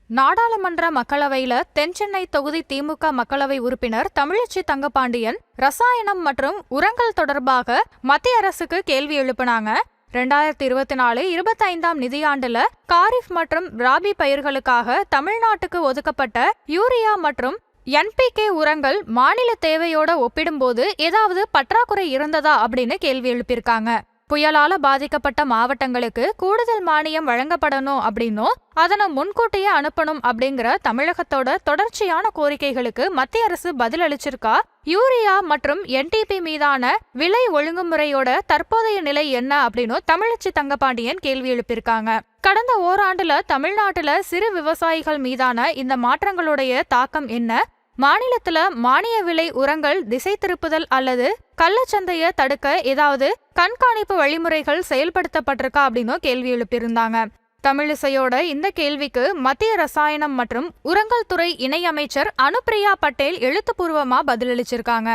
நாடாளுமன்ற மக்களவையில தென்சென்னை தொகுதி திமுக மக்களவை உறுப்பினர் தமிழச்சி தங்கபாண்டியன் ரசாயனம் மற்றும் உரங்கள் தொடர்பாக மத்திய அரசுக்கு கேள்வி எழுப்பினாங்க. 2024-25 நிதியாண்டுல காரிஃப் மற்றும் ராபி பயிர்களுக்காக தமிழ்நாட்டுக்கு ஒதுக்கப்பட்ட யூரியா மற்றும் NPK உரங்கள் மாநில தேவையோட ஒப்பிடும்போது ஏதாவது பற்றாக்குறை இருந்ததா அப்படின்னு கேள்வி எழுப்பியிருக்காங்க. புயலால பாதிக்கப்பட்ட மாவட்டங்களுக்கு கூடுதல் மானியம் வழங்கப்படணும் அப்படின்னும் அதனை முன்கூட்டியே அனுப்பணும் அப்படிங்கிற தமிழகத்தோட தொடர்ச்சியான கோரிக்கைகளுக்கு மத்திய அரசு பதிலளிச்சிருக்கா? யூரியா மற்றும் NTP மீதான விலை ஒழுங்குமுறையோட தற்போதைய நிலை என்ன அப்படின்னு தமிழச்சி தங்கபாண்டியன் கேள்வி எழுப்பியிருக்காங்க. கடந்த ஓராண்டுல தமிழ்நாட்டுல சிறு விவசாயிகள் மீதான இந்த மாற்றங்களுடைய தாக்கம் என்ன? மாநிலத்துல மானிய விலை உரங்கள் திசை திருப்புதல் அல்லது கள்ளச்சந்தைய தடுக்க ஏதாவது கண்காணிப்பு வழிமுறைகள் செயல்படுத்தப்பட்டிருக்கா அப்படின்னு கேள்வி எழுப்பியிருந்தாங்க. தமிழிசையோட இந்த கேள்விக்கு மத்திய ரசாயனம் மற்றும் உரங்கள் துறை இணையமைச்சர் அனுப்பிரியா பட்டேல் எழுத்துப்பூர்வமா பதிலளிச்சிருக்காங்க.